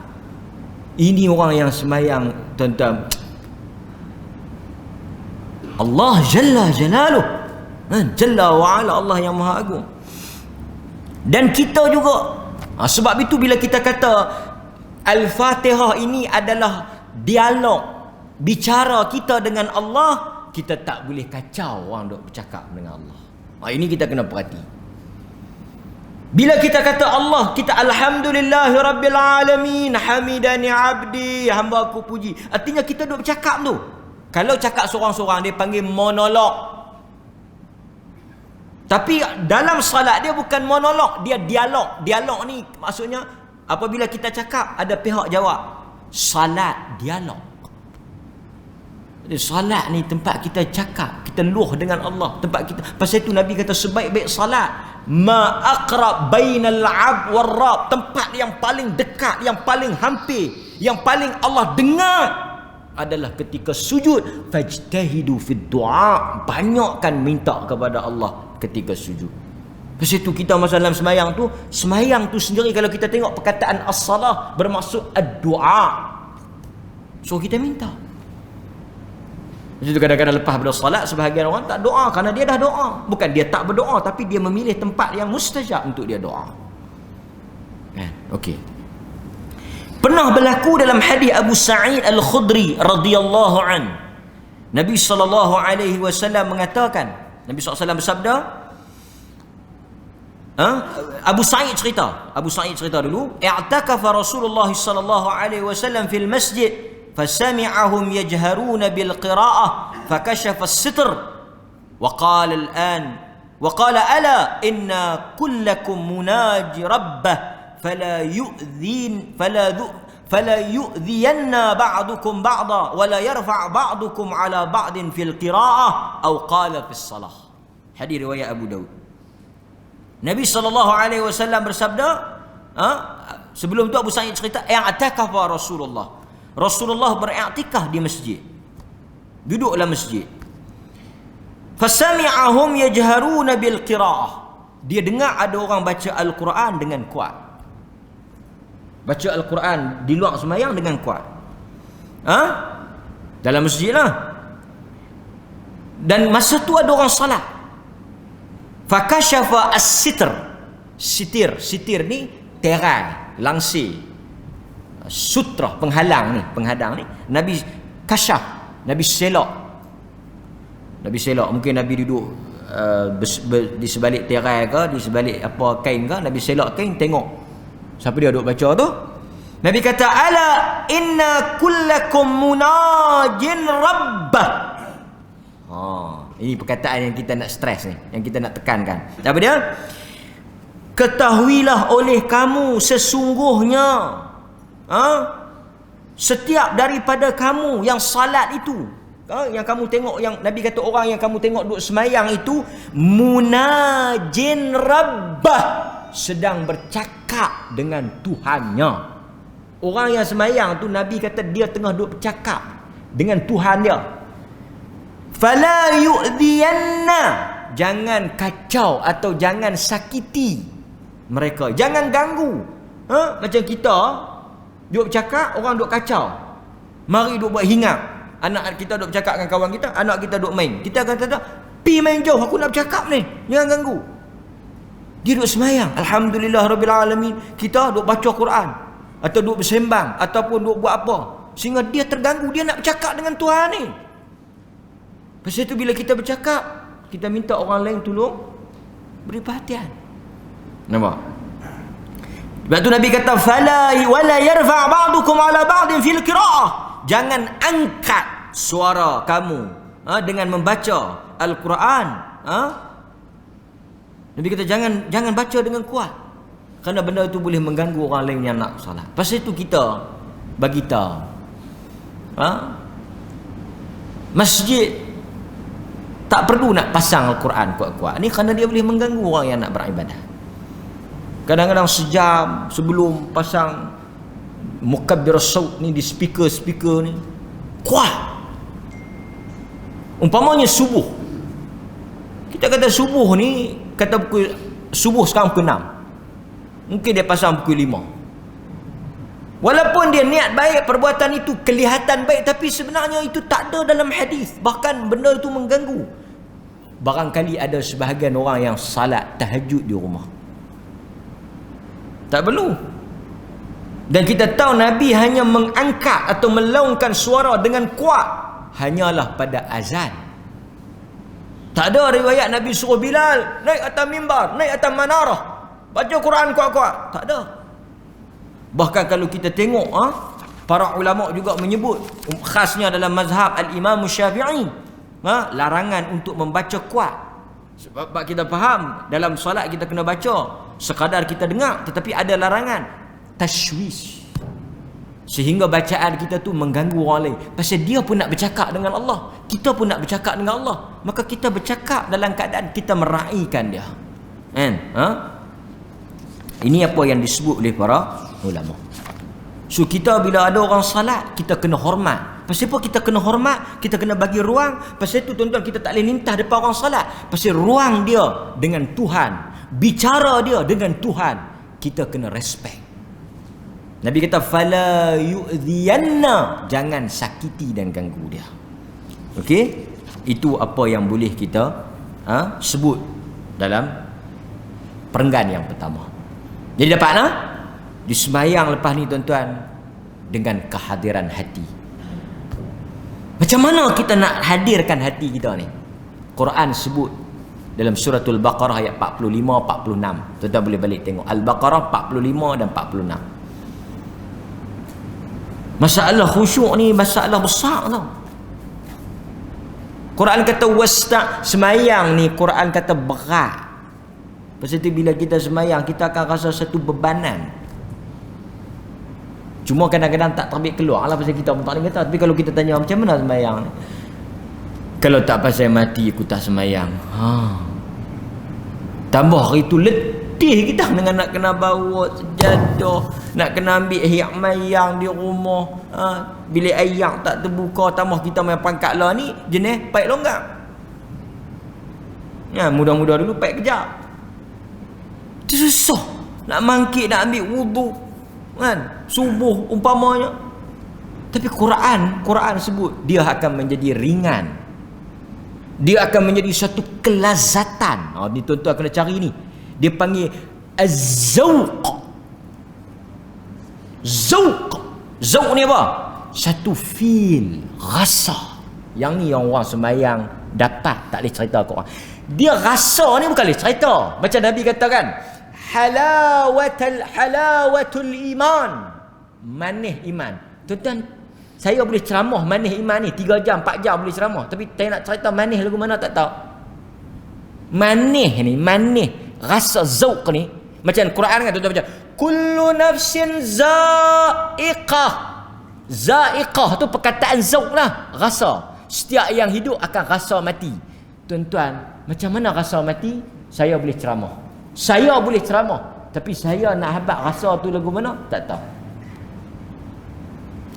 Ini orang yang semayang, tuan-tuan. Allah Jalla Jalaluh. Jalla wa'ala, Allah yang maha agung. Dan kita juga. Sebab itu bila kita kata Al-Fatihah ini adalah dialog, bicara kita dengan Allah, kita tak boleh kacau orang duk bercakap dengan Allah. Ini kita kena perhati. Bila kita kata Allah, kita alhamdulillahirabbil alamin, hamidani abdi, hamba aku puji. Artinya kita duk bercakap tu. Kalau cakap seorang-seorang dia panggil monolog. Tapi dalam salat dia bukan monolog, dia dialog. Dialog ni maksudnya apabila kita cakap ada pihak jawab. Salat dialog. Jadi salat ni tempat kita cakap, kita luah dengan Allah, tempat kita. Pasal itu Nabi kata sebaik-baik salat ma aqrab bainal 'abd war rabb, tempat yang paling dekat, yang paling hampir, yang paling Allah dengar adalah ketika sujud. Fajtahidu fid du'a, banyakkan minta kepada Allah ketika sujud. Pasal itu kita masa dalam semayang tu sendiri kalau kita tengok perkataan as-salah bermaksud ad-du'a. So kita minta. Jadi kadang-kadang lepas pada salat sebahagian orang tak doa kerana dia dah doa. Bukan dia tak berdoa, tapi dia memilih tempat yang mustajab untuk dia doa. Okey. Pernah berlaku dalam hadis Abu Sa'id Al-Khudri radhiyallahu an. Nabi sallallahu alaihi wasallam mengatakan, Nabi SAW bersabda, Abu Sa'id cerita dulu, i'takafa Rasulullah sallallahu alaihi wasallam fil masjid فسمعهم يجهرون بالقراءة فكشف الستر وقال ألا إن كلكم مناج ربه فلا يؤذين بعضكم بعضا ولا يرفع بعضكم على بعض في القراءة أو قال في الصلاة. Hadis riwayat Abu Daud. Nabi SAW bersabda, sebelum tu Abu Sa'id cerita, i'takafa Rasulullah beriktikaf di masjid. Duduk dalam masjid. Fasami'ahum yajharuna bil qiraah. Dia dengar ada orang baca Al-Quran dengan kuat. Baca Al-Quran di luar sembahyang dengan kuat. Dalam masjid lah. Dan masa tu ada orang salat. Fakashafa as-sitr. Sitir ni terai, langsir. Sutra, penghadang ni Nabi kasyaf, Nabi selok. Mungkin Nabi duduk di sebalik tirai ke, di sebalik apa kain ke, Nabi selok kain, tengok siapa dia duduk baca tu. Nabi kata, ala inna kullakum munajin rabbah. Ini perkataan yang kita nak stres ni, yang kita nak tekankan. Apa dia? Ketahuilah oleh kamu sesungguhnya setiap daripada kamu yang salat itu, yang kamu tengok, yang Nabi kata orang yang kamu tengok duduk semayang itu, munajin rabbah, sedang bercakap dengan Tuhannya. Orang yang semayang tu Nabi kata dia tengah duduk bercakap dengan Tuhan dia. Fala yu'dhiyanna, jangan kacau atau jangan sakiti mereka, jangan ganggu. Macam kita duk bercakap, orang duk kacau. Mari duk buat hingar. Anak kita duk bercakap dengan kawan kita, anak kita duk main. Kita akan kata, Pi main jauh, aku nak bercakap ni, jangan ganggu. Dia duduk semayang, alhamdulillah rabbil alamin. Kita duduk baca Quran atau duduk bersembang ataupun duduk buat apa, sehingga dia terganggu, dia nak bercakap dengan Tuhan ni. Pasal itu bila kita bercakap, kita minta orang lain tolong beri perhatian. Nampak? Sebab tu Nabi kata fala wala yarfa' ba'dukum 'ala ba'din fil qira'ah. Jangan angkat suara kamu dengan membaca Al-Quran. Nabi kata jangan baca dengan kuat, kerana benda itu boleh mengganggu orang lain yang nak solat. Pasal itu kita bagi tahu, masjid tak perlu nak pasang Al-Quran kuat-kuat ni, kerana dia boleh mengganggu orang yang nak beribadah. Kadang-kadang sejam sebelum pasang mukabbir saut ni di speaker ni kuat. Umpamanya subuh, kita kata subuh ni, kata pukul subuh sekarang pukul 6, mungkin dia pasang pukul 5. Walaupun dia niat baik, perbuatan itu kelihatan baik, tapi sebenarnya itu tak ada dalam hadis. Bahkan benda itu mengganggu. Barangkali ada sebahagian orang yang salat tahajud di rumah, tak perlu. Dan kita tahu Nabi hanya mengangkat atau melaungkan suara dengan kuat hanyalah pada azan. Tak ada riwayat Nabi suruh Bilal naik atas mimbar, naik atas manarah, baca Quran kuat-kuat. Tak ada. Bahkan kalau kita tengok para ulama juga menyebut, khasnya dalam mazhab al-Imam Syafi'i, larangan untuk membaca kuat. Sebab kita faham dalam solat kita kena baca sekadar kita dengar, tetapi ada larangan tashwish, sehingga bacaan kita tu mengganggu orang lain. Pasal dia pun nak bercakap dengan Allah, kita pun nak bercakap dengan Allah, maka kita bercakap dalam keadaan kita meraihkan dia. Kan? Ini apa yang disebut oleh para ulama. So kita bila ada orang salat, kita kena hormat. Pasal apa kita kena hormat? Kita kena bagi ruang. Pasal itu tuan-tuan, kita tak boleh lintah depan orang salat. Pasal ruang dia dengan Tuhan, bicara dia dengan Tuhan, kita kena respect. Nabi kata fala yu'dhiyanna, jangan sakiti dan ganggu dia. Okey? Itu apa yang boleh kita sebut dalam perenggan yang pertama. Jadi dapat di sembahyang lepas ni tuan-tuan, dengan kehadiran hati. Macam mana kita nak hadirkan hati kita ni? Quran sebut dalam suratul Baqarah ayat 45-46. Tuan-tuan boleh balik tengok Al-Baqarah 45 dan 46. Masalah khusyuk ni masalah besar tau. Quran kata semayang ni, Quran kata berat. Pasal tu bila kita semayang, kita akan rasa satu bebanan. Cuma kadang-kadang tak terbit keluar lah pasal kita pun tak boleh kata. Tapi kalau kita tanya macam mana semayang ni, kalau tak pasal mati aku tak semayang. Tambah hari tu letih kita dengan nak kena bawa sejadah, nak kena ambil hiak mayang di rumah, bilik air tak terbuka, tambah kita main pangkat lah ni jenis paik longgang. Mudah-mudah dulu paik kejap. Itu susah nak mangkit, nak ambil wudu kan, subuh umpamanya. Tapi Quran sebut dia akan menjadi ringan, dia akan menjadi satu kelazatan. Ni tuan-tuan kena cari ni, dia panggil az-zauq. Zauq ni apa? Satu feel, rasa. Yang ni yang orang sembahyang dapat, tak boleh cerita ke orang. Dia rasa ni bukan boleh cerita. Macam Nabi katakan, halawatul iman, manis iman. Tuan-tuan, saya boleh ceramah manis iman ni 3 jam 4 jam boleh ceramah, tapi saya nak cerita manis lagu mana tak tahu. Manis ni, manis rasa zauq ni, macam Quran kan tuan-tuan baca, kullu nafsin za'iqah. Za'iqah tu perkataan zauq lah, rasa. Setiap yang hidup akan rasa mati. Tuan-tuan, macam mana rasa mati? Saya boleh ceramah, tapi saya nak habaq rasa tu lagu mana tak tahu.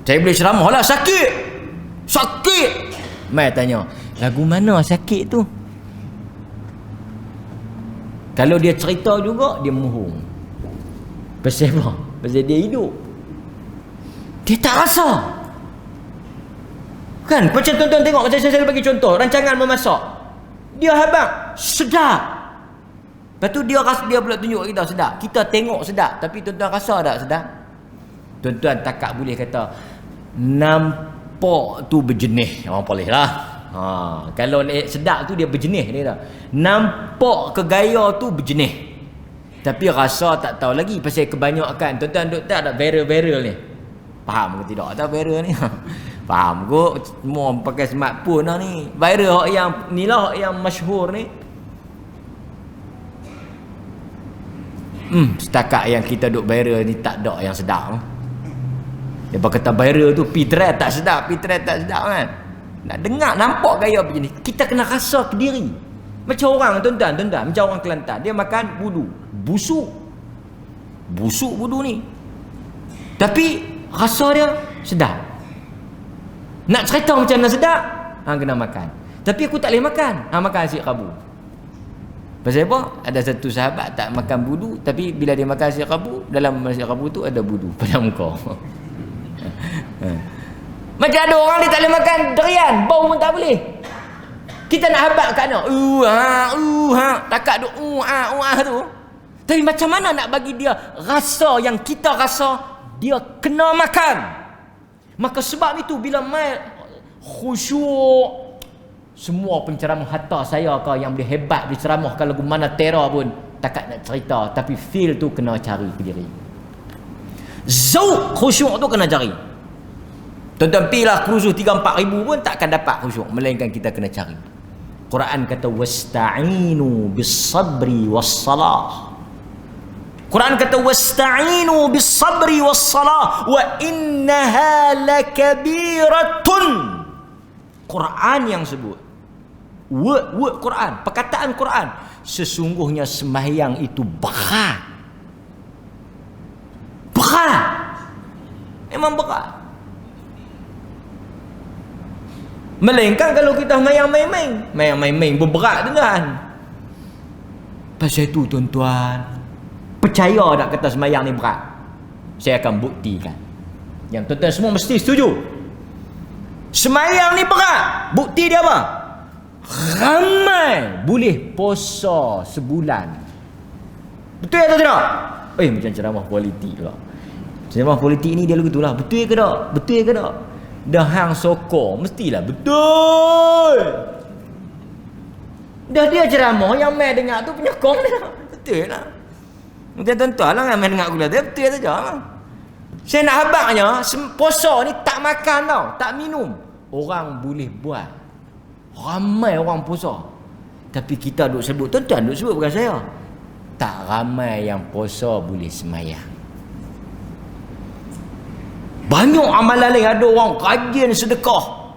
Saya boleh ceramah lah, sakit. Mai tanya, lagu mana sakit tu? Kalau dia cerita juga, dia mohong. Pasal apa? Pasal dia hidup, dia tak rasa. Kan? Macam tuan-tuan tengok, macam saya bagi contoh rancangan memasak. Dia habaq sedap. Lepas tu dia pula tunjuk kita sedap. Kita tengok sedap, tapi tuan-tuan rasa tak sedap? Tuan-tuan takak boleh kata nampak tu berjenis. Orang boleh lah. Kalau sedap tu dia berjenis dia dah. Nampak ke gaya tu berjenis. Tapi rasa tak tahu lagi pasal kebanyakan. Tuan-tuan duk tak ada viral ni. Faham ke tidak? Tak viral ni. Faham ke? Semua pakai smartphone lah ni. Viral yang ni lah yang masyhur ni. Setakat yang kita duk viral ni tak ada yang sedap. Dia kata viral tu pitret tak sedap kan. Nak dengar nampak gaya begini. Kita kena rasa ke diri. Macam orang tuan-tuan, macam orang Kelantan, dia makan budu. Busuk budu ni. Tapi rasa dia sedap. Nak cerita macam mana sedap? Kena makan. Tapi aku tak boleh makan. Makan nasi kabu. Pasal apa? Ada satu sahabat tak makan budu, tapi bila dia makan nasi kabu, dalam nasi kabu tu ada budu pada muka. Macam ada orang dia tak boleh makan durian, bau pun tak boleh. Kita nak habaq kat nak. Takak duk tu. Tapi macam mana nak bagi dia rasa yang kita rasa dia kena makan? Maka sebab itu bila mai khusyuk, semua penceramah hatta saya ke yang boleh hebat diceramahkan lagu mana terror pun takak nak cerita, tapi feel tu kena cari ke diri. Zauq khusyuk tu kena cari. Tuan-tuan pilah kursus 3-4 ribu pun takkan dapat khusyuk, melainkan kita kena cari. Quran kata wasta'inu bis-sabri was-salah. Quran kata wasta'inu bis-sabri was-salah wa innaha lakabiratun. Quran yang sebut. Word Quran, perkataan Quran. Sesungguhnya sembahyang itu berat. Berat. Memang berat. Melainkan kalau kita main-main berberat tuan. Pasal itu tuan-tuan, percaya tak kata sembahyang ni berat? Saya akan buktikan. Yang tuan-tuan semua mesti setuju. Sembahyang ni berat. Bukti dia apa? Ramai boleh puasa sebulan. Betul atau tidak? Macam ceramah politik pula. Ceramah politik ni dia lagu tu lah. Betul ke tak? Dah hang sokong mestilah betul. Dah dia ceramah yang mai dengar tu penyokong dia. Betul lah. Macam tuan-tuan lah main dengar aku dia betul saja lah. Saya nak habaqnya puasa ni tak makan tau, tak minum. Orang boleh buat. Ramai orang puasa. Tapi kita duk sebut, tuan-tuan duk sebut bukan saya. Tak ramai yang puasa boleh sembahyang. Banyak amalan lain, ada orang rajin sedekah,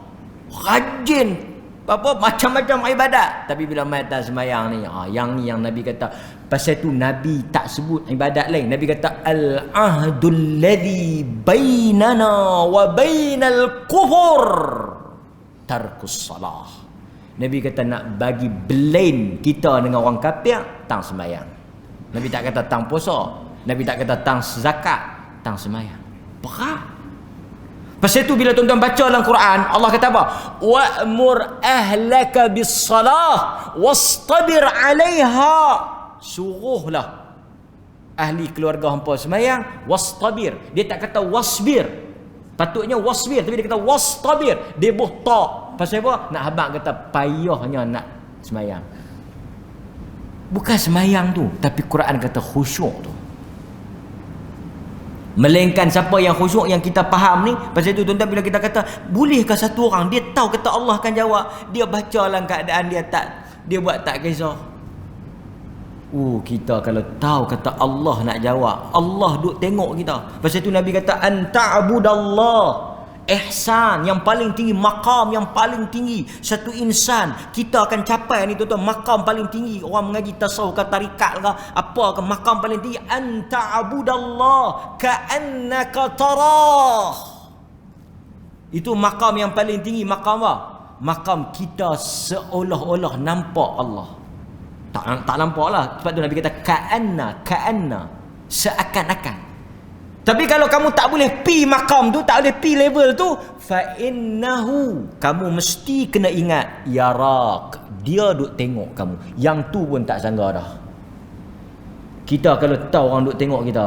rajin macam-macam ibadat, tapi bila mai atas sembahyang ni, yang ni yang Nabi kata, pasal tu Nabi tak sebut ibadat lain. Nabi kata al-ahdul ladzi bainana wa bainal kufur tarkus salah. Nabi kata nak bagi blend kita dengan orang kafir, tang sembahyang. Nabi tak kata tang puasa, Nabi tak kata tang zakat, tang sembahyang. Berat. Pasal itu bila tuan-tuan baca dalam Quran, Allah kata apa? Wa'mur ahlaka bis-salah wastabir 'alaiha. Suruhlah ahli keluarga hangpa sembahyang, wastabir. Dia tak kata wasbir. Patutnya wasbir, tapi dia kata wastabir. Dia buta. Pasal apa? Nak habaq kata payahnya nak sembahyang. Bukan sembahyang tu, tapi Quran kata khusyuk tu. Melainkan siapa yang khusyuk yang kita faham ni. Pasal itu tuan-tuan bila kita kata bolehkah satu orang dia tahu kata Allah akan jawab, dia baca dalam keadaan dia tak, dia buat tak kisah. Kita kalau tahu kata Allah nak jawab, Allah duk tengok kita. Pasal itu Nabi kata anta'budallah, ihsan yang paling tinggi, maqam yang paling tinggi satu insan kita akan capai ni tuan-tuan, maqam paling tinggi. Orang mengaji tasawuf ke tarikat ke apa ke, maqam paling tinggi anta'budallah ka'annaka tarah. Itu maqam yang paling tinggi. Maqam apa? Maqam kita seolah-olah nampak Allah. Tak nampak lah. Sebab tu Nabi kata ka'anna, seakan-akan. Tapi kalau kamu tak boleh pi maqam tu, tak boleh pi level tu, fa innahu, kamu mesti kena ingat yarak, dia duk tengok kamu. Yang tu pun tak sangka dah. Kita kalau tahu orang duk tengok kita,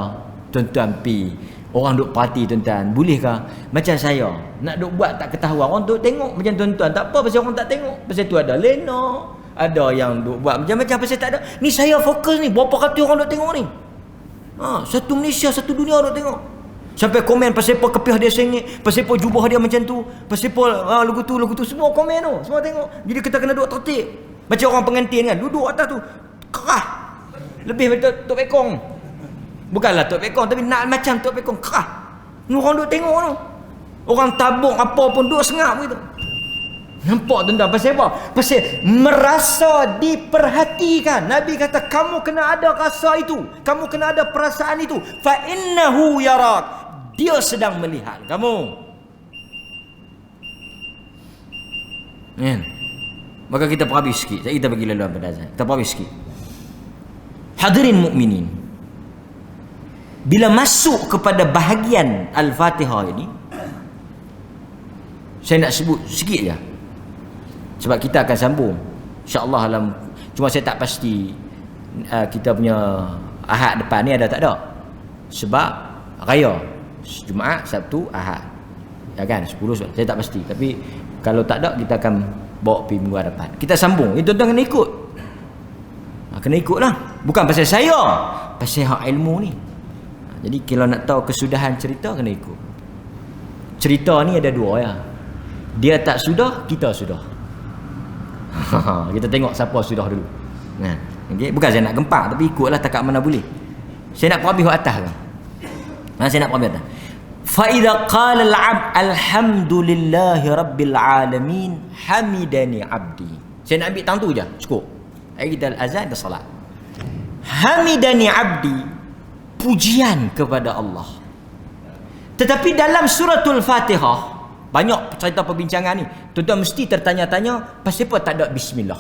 tuan-tuan pi, orang duk parti tuan-tuan, bolehkah macam saya nak duk buat tak ketahuan, orang duk tengok macam tuan-tuan, tak apa pasal orang tak tengok, pasal tu ada lena, ada yang duk buat macam-macam, pasal tak ada. Ni saya fokus ni, berapa kata orang duk tengok ni. Satu Malaysia, satu dunia duk tengok. Sampai komen pasal apa kepiah dia sengit, pasal apa jubah dia macam tu, pasal apa lagu tu, semua komen tu, semua tengok. Jadi kita kena duduk tertib. Macam orang pengantin kan, duduk atas tu, kerah. Lebih betul Tok Pekong. Bukanlah Tok Pekong, tapi nak macam Tok Pekong, kerah. Ni orang duduk tengok tu. Orang tabung apa pun duduk sengap begitu. Nampak tuan-tuan, pasal apa? Pasal merasa diperhatikan. Nabi kata kamu kena ada rasa itu, kamu kena ada perasaan itu. Fa innahu yarak, dia sedang melihat kamu. Maka kita perhabis sikit. Kita bagi laluan pada azan. Kita perhabis sikit. Hadirin mukminin, bila masuk kepada bahagian Al-Fatihah ini, saya nak sebut sikit je, sebab kita akan sambung insya-Allah dalam, cuma saya tak pasti kita punya Ahad depan ni ada tak ada, sebab raya Jumaat, Sabtu, Ahad, ya kan, 10 saya tak pasti, tapi kalau tak ada kita akan bawa pergi minggu hadapan. Kita sambung. Itu tuan kena ikut. Kena ikut lah. Bukan pasal saya, pasal hak ilmu ni. Jadi kalau nak tahu kesudahan cerita, kena ikut. Cerita ni ada dua ya. Dia tak sudah, kita sudah. Kita tengok siapa sudah dulu. Okay? Bukan saya nak gempak, tapi ikutlah takat mana boleh. Saya nak perhabis atas kan. Saya nak perhabis atas. فَإِذَا قَالَ الْعَبْدُ الْحَمْدُ لِلَّهِ رَبِّ الْعَالَمِينَ حَمِدَنِي عَبْدِي. Saya nak ambil tang tu je, cukup. Kita azan, kita salat. Hamidani abdi, pujian kepada Allah. Tetapi dalam suratul Fatihah banyak cerita perbincangan ni. Tuan-tuan mesti tertanya-tanya, pasal apa tak ada bismillah?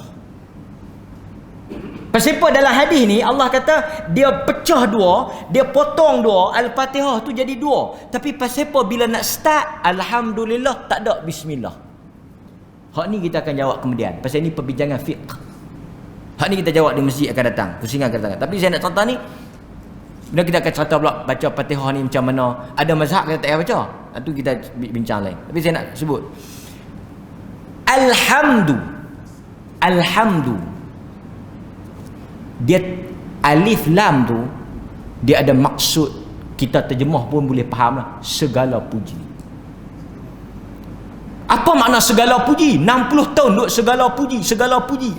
Pasal apa dalam hadis ni Allah kata dia pecah dua, dia potong dua, Al-Fatihah tu jadi dua. Tapi pasal apa bila nak start alhamdulillah tak ada bismillah? Hak ni kita akan jawab kemudian. Pasal ni perbincangan fiqh. Hak ni kita jawab di masjid akan datang, pusingan akan datang. Tapi saya nak cerita ni, bila kita akan cerita pula baca Fatihah ni macam mana. Ada mazhab kita tak payah baca, itu kita bincang lain. Tapi saya nak sebut Alhamdu, dia alif lam tu, dia ada maksud, kita terjemah pun boleh faham lah, segala puji. Apa makna segala puji? 60 tahun duk segala puji.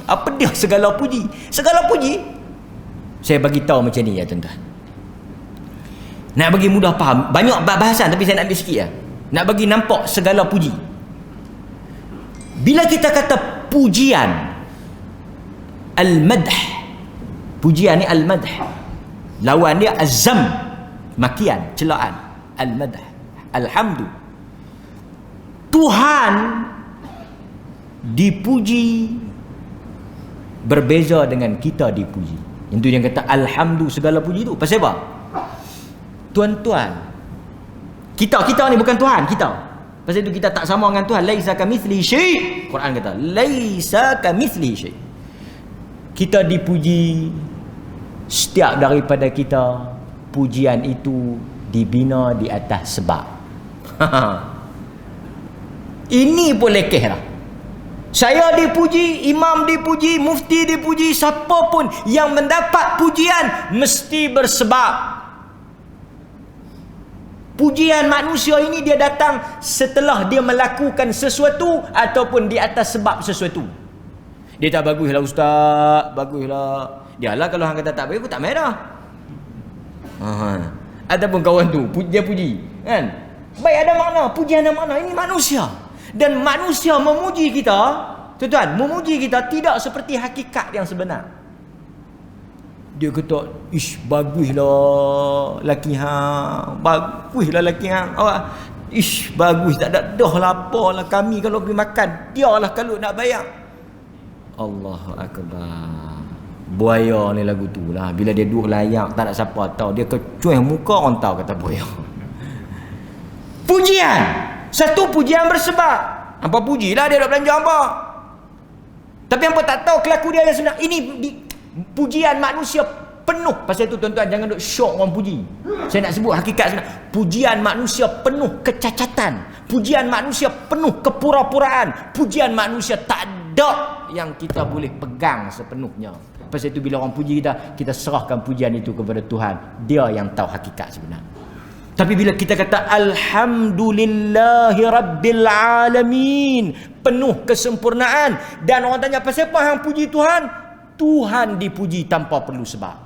Apa dia segala puji? Segala puji, saya bagi tahu macam ni ya tuan-tuan. Nak bagi mudah faham, banyak bahasan tapi saya nak ambil sikit ya. Nak bagi nampak segala puji. Bila kita kata pujian, al-madh. Pujian ni al-madh. Lawan dia azam, makian, celaan. Al-madh. Alhamdu. Tuhan dipuji berbeza dengan kita dipuji. Itu yang kata alhamdu segala puji tu. Pasal apa? Tuan-tuan, kita ni bukan Tuhan, kita. Pasal itu kita tak sama dengan Tuhan. Laisa kamitslihi syai'. Quran kata laisa kamitslihi syai'. Kita dipuji, setiap daripada kita pujian itu dibina di atas sebab. Ini pun lekeh lah. Saya dipuji, imam dipuji, mufti dipuji, siapa pun yang mendapat pujian mesti bersebab. Pujian manusia ini dia datang setelah dia melakukan sesuatu ataupun di atas sebab sesuatu. Dia tak baguslah ustaz, baguslah. Dialah kalau hang kata tak bagus, aku tak main dah. Ataupun kawan tu dia puji, kan? Baik, ada makna, pujian ada makna. Ini manusia. Dan manusia memuji kita, tuan-tuan, memuji kita tidak seperti hakikat yang sebenar. Dia kata, ish, baguslah laki hang, baguslah laki hang, awak, ish, bagus, tak ada dah lah apalah kami kalau pergi makan, dia lah kalau nak bayar. Allahu Akbar. Buaya ni lagu tu lah, bila dia duduk layak tak nak siapa tahu, dia kecuih muka orang tahu kata buaya. Pujian, satu pujian bersebab. Apa pujilah dia nak belanja apa? Tapi hangpa tak tahu kelaku dia yang sebenar. Ini pujian manusia penuh. Pasal itu tuan-tuan jangan duk syok orang puji. Saya nak sebut hakikat sebenar. Pujian manusia penuh kecacatan. Pujian manusia penuh kepura-puraan. Pujian manusia tak ada yang kita boleh pegang sepenuhnya. Pasal itu bila orang puji kita, kita serahkan pujian itu kepada Tuhan. Dia yang tahu hakikat sebenar. Tapi bila kita kata alhamdulillahi rabbil alamin, penuh kesempurnaan, dan orang tanya pasal apa hang puji Tuhan? Tuhan dipuji tanpa perlu sebab.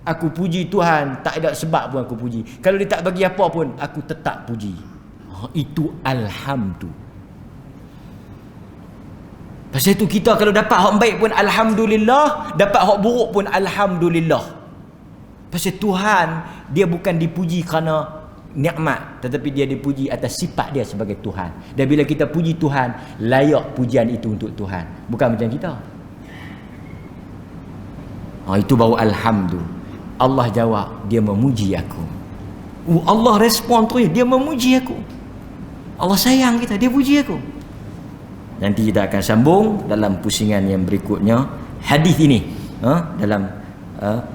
Aku puji Tuhan, tak ada sebab pun aku puji. Kalau dia tak bagi apa pun, aku tetap puji. Itu alhamdu. Pasal itu kita kalau dapat hak baik pun alhamdulillah, dapat hak buruk pun alhamdulillah. Pasal Tuhan, dia bukan dipuji kerana nikmat, tetapi dia dipuji atas sifat dia sebagai Tuhan. Dan bila kita puji Tuhan, layak pujian itu untuk Tuhan, bukan macam kita. Itu baru alhamdu. Allah jawab, dia memuji aku. Allah respon tu, dia memuji aku. Allah sayang kita, dia puji aku. Nanti kita akan sambung dalam pusingan yang berikutnya hadis ini, dalam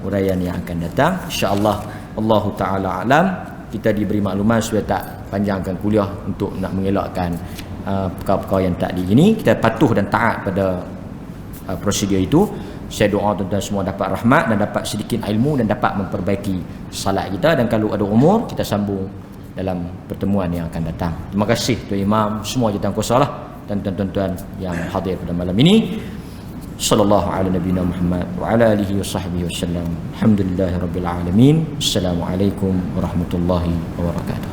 uraian yang akan datang, insya-Allah. Allah Taala alam. Kita diberi maklumat supaya tak panjangkan kuliah untuk nak mengelakkan perkara-perkara yang tak ini. Kita patuh dan taat pada prosedur itu. Saya doa tuan-tuan semua dapat rahmat dan dapat sedikit ilmu dan dapat memperbaiki salat kita. Dan kalau ada umur, kita sambung dalam pertemuan yang akan datang. Terima kasih Tuan Imam, semua jawatan kuasa lah, dan tuan-tuan yang hadir pada malam ini. Sallallahu ala nabiyina Muhammad wa ala alihi wa sahbihi wasallam. Alhamdulillahirabbil alamin. Assalamualaikum warahmatullahi wabarakatuh.